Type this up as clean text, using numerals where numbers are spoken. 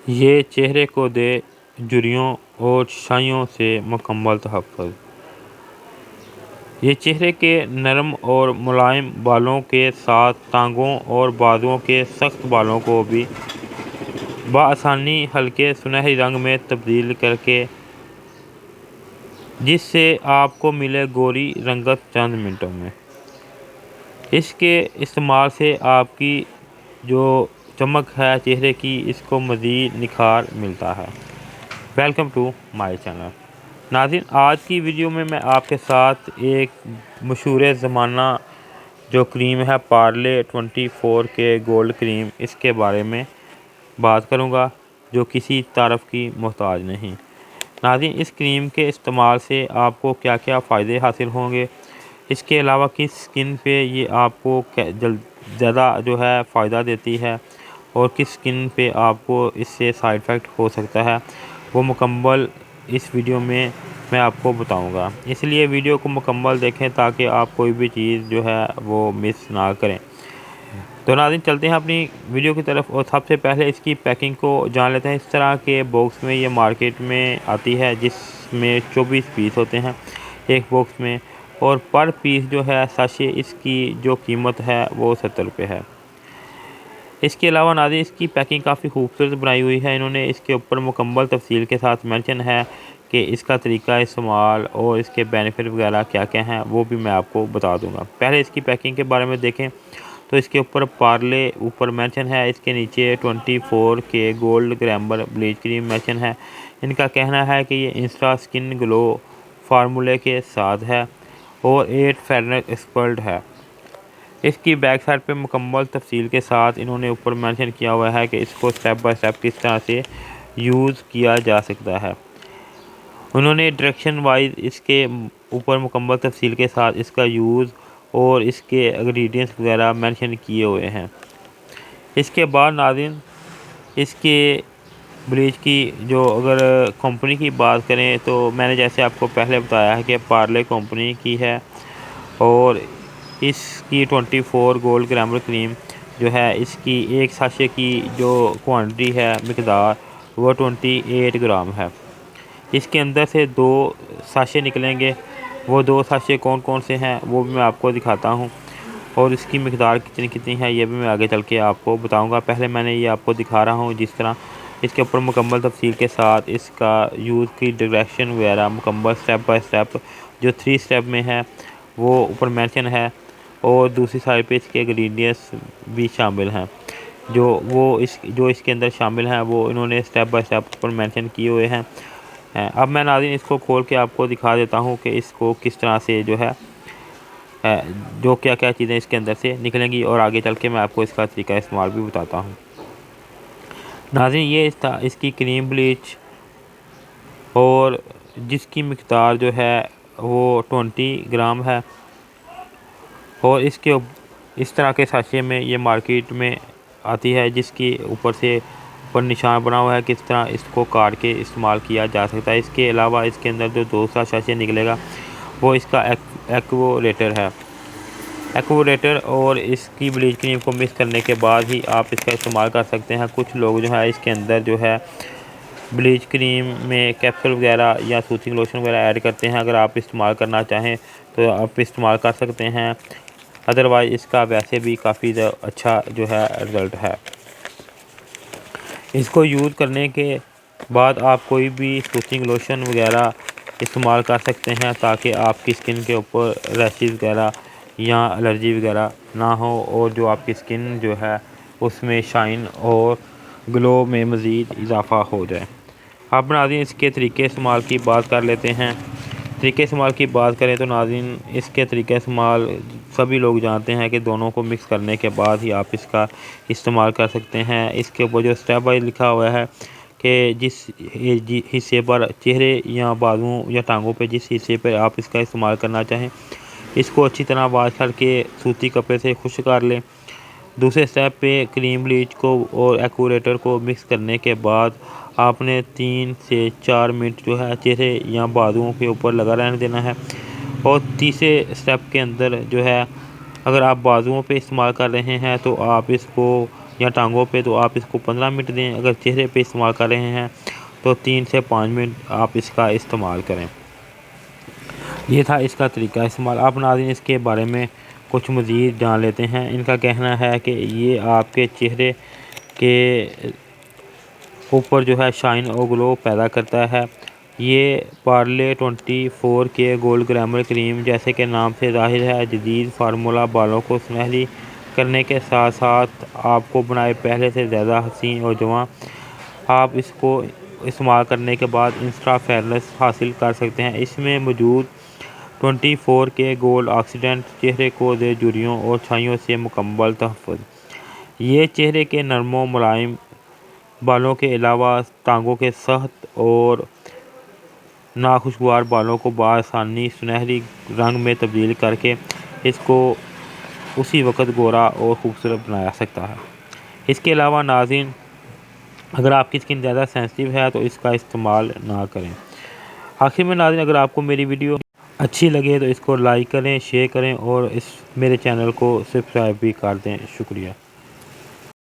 ये चेहरे को दे झुर्रियों और छाइयों से मुकम्मल तहफ़्फ़ुज़। ये चेहरे के नरम और मुलायम बालों के साथ टांगों और बाजुओं के सख्त बालों को भी बआसानी हल्के सुनहरी रंग में तब्दील करके जिससे आपको मिले गोरी रंगत चंद मिनटों में। इसके इस्तेमाल से आपकी जो चमक है चेहरे की, इसको मज़ीद निखार मिलता है। Welcome to my channel. नाज़रीन, आज की वीडियो में मैं आपके साथ एक मशहूर ज़माना जो क्रीम है पार्ले 24 के गोल्ड क्रीम, इसके बारे में बात करूंगा, जो किसी तारीफ़ की मोहताज नहीं। नाज़रीन, इस क्रीम के इस्तेमाल से आपको क्या क्या फ़ायदे हासिल होंगे, इसके अलावा किस स्किन पे ये आपको ज़्यादा जो है फ़ायदा देती है और किस स्किन पे आपको इससे साइड इफ़ेक्ट हो सकता है, वो मुकम्मल इस वीडियो में मैं आपको बताऊंगा। इसलिए वीडियो को मुकम्मल देखें ताकि आप कोई भी चीज़ जो है वो मिस ना करें। तो नाज़रीन, चलते हैं अपनी वीडियो की तरफ और सबसे पहले इसकी पैकिंग को जान लेते हैं। इस तरह के बॉक्स में ये मार्केट में आती है, जिसमें 24 पीस होते हैं एक बॉक्स में, और पर पीस जो है साशे, इसकी जो कीमत है वो 70 रुपये है। इसके अलावा नाज़रीन, इसकी पैकिंग काफ़ी खूबसूरत बनाई हुई है। इन्होंने इसके ऊपर मुकम्मल तफसील के साथ मेंशन है कि इसका तरीका इस्तेमाल और इसके बेनिफिट वगैरह क्या क्या हैं, वो भी मैं आपको बता दूंगा। पहले इसकी पैकिंग के बारे में देखें तो इसके ऊपर पार्ले ऊपर मेंशन है, इसके नीचे 24 के gold glamour bleach cream mention है। इनका कहना है कि ये इंस्टा स्किन ग्लो फार्मूले के साथ है और 8 फेरनेट एक्सपर्ट है। इसकी बैक साइड पे मुकम्मल तफसील के साथ इन्होंने ऊपर मेंशन किया हुआ है कि इसको स्टेप बाय स्टेप किस तरह से यूज़ किया जा सकता है। उन्होंने डायरेक्शन वाइज इसके ऊपर मुकम्मल तफसील के साथ इसका यूज़ और इसके इंग्रेडिएंट्स वगैरह मेंशन किए हुए हैं। इसके बाद नाज़रीन, इसके ब्लीच की जो अगर कंपनी की बात करें तो मैंने जैसे आपको पहले बताया है कि पार्ले कंपनी की है और इसकी 24 गोल्ड ग्लैमर क्रीम जो है, इसकी एक साशे की जो क्वांटिटी है मिकदार, वो 28 ग्राम है। इसके अंदर से 2 साशे निकलेंगे। वो 2 साशे कौन कौन से हैं वो भी मैं आपको दिखाता हूँ और इसकी मिकदार कितनी कितनी है ये भी मैं आगे चल के आपको बताऊँगा। पहले मैंने ये आपको दिखा रहा हूँ जिस तरह इसके ऊपर मुकम्मल तफसील के साथ इसका यूज़ की डायरेक्शन वगैरह मुकम्मल स्टेप बाय स्टेप जो 3 स्टेप में है वो ऊपर मेंशन है, और दूसरी साइड पे इसके इंग्रेडिएंट्स भी शामिल हैं जो इसके अंदर शामिल हैं, वो इन्होंने स्टेप बाय स्टेप ऊपर मेंशन किए हुए हैं। अब मैं नाज़रीन इसको खोल के आपको दिखा देता हूँ कि इसको किस तरह से जो है जो क्या क्या चीज़ें इसके अंदर से निकलेंगी, और आगे चल के मैं आपको इसका तरीका इस्तेमाल भी बताता हूँ। नाज़रीन, ये इसकी क्रीम ब्लीच और जिसकी मिकदार जो है वो 20 ग्राम है, और इसके इस तरह के साशे में ये मार्केट में आती है, जिसकी ऊपर से ऊपर निशान बना हुआ है किस तरह इसको काट के इस्तेमाल किया जा सकता है। इसके अलावा इसके अंदर जो दूसरा साशे निकलेगा वो इसका एक्वोरेटर है। एक्वोरेटर और इसकी ब्लीच क्रीम को मिक्स करने के बाद ही आप इसका इस्तेमाल कर सकते हैं। कुछ लोग जो है इसके अंदर जो है ब्लीच क्रीम में कैप्सूल वगैरह या सूथिंग लोशन वगैरह ऐड करते हैं। अगर आप इस्तेमाल करना चाहें तो आप इस्तेमाल कर सकते हैं, अदरवाइज़ इसका वैसे भी काफ़ी अच्छा जो है रिज़ल्ट है। इसको यूज़ करने के बाद आप कोई भी सूथिंग लोशन वगैरह इस्तेमाल कर सकते हैं ताकि आपकी स्किन के ऊपर रैशेज़ वगैरह या एलर्जी वगैरह ना हो, और जो आपकी स्किन जो है उसमें शाइन और ग्लो में मज़ीद इजाफ़ा हो जाए। अब नाज़रीन, इसके तरीके इस्तेमाल की बात कर लेते हैं। तरीके इस्तेमाल की बात करें तो नाज़रीन, इसके तरीके इस्तेमाल सभी लोग जानते हैं कि दोनों को मिक्स करने के बाद ही आप इसका इस्तेमाल कर सकते हैं। इसके ऊपर जो स्टेप बाय लिखा हुआ है कि जिस हिस्से पर चेहरे या बाजुओं या टांगों पे जिस हिस्से पर आप इसका इस्तेमाल करना चाहें, इसको अच्छी तरह वॉश करके सूती कपड़े से खुश कर लें। दूसरे स्टेप पे क्रीम ब्लीच को और एक्वोरेटर को मिक्स करने के बाद आपने 3 से 4 मिनट जो है चेहरे या बाजुओं के ऊपर लगा रहने देना है। और तीसरे स्टेप के अंदर जो है, अगर आप बाजुओं पे इस्तेमाल कर रहे हैं तो आप इसको या टांगों पे तो आप इसको 15 मिनट दें। अगर चेहरे पे इस्तेमाल कर रहे हैं तो 3 से 5 मिनट आप इसका इस्तेमाल करें। ये था इसका तरीका इस्तेमाल। आप नाज़रीन इसके बारे में कुछ मज़ीद जान लेते हैं। इनका कहना है कि ये आपके चेहरे के ऊपर जो है शाइन और ग्लो पैदा करता है। ये पार्ले 24 के गोल्ड ग्लैमर क्रीम जैसे कि नाम से ज़ाहिर है जदीद फार्मूला बालों को सुनहरी करने के साथ साथ आपको बनाए पहले से ज़्यादा हसीन और जवां। आप इसको इस्तेमाल करने के बाद इंस्टा फेयरनेस हासिल कर सकते हैं। इसमें मौजूद 24 के गोल्ड ऑक्सीडेंट चेहरे को दे झुर्रियों और छाइयों से मुकम्मल तहफ़्फ़ुज़। ये चेहरे के नरमो मुलायम बालों के अलावा टांगों के सख्त और नाखुशगवार बालों को बआसानी सुनहरी रंग में तब्दील करके इसको उसी वक्त गोरा और ख़ूबसूरत बनाया सकता है। इसके अलावा नाज़रीन अगर आपकी स्किन ज़्यादा सेंसिटिव है तो इसका इस्तेमाल ना करें। आखिर में नाज़रीन अगर आपको मेरी वीडियो अच्छी लगे तो इसको लाइक करें, शेयर करें और मेरे चैनल को सब्सक्राइब भी कर दें। शुक्रिया।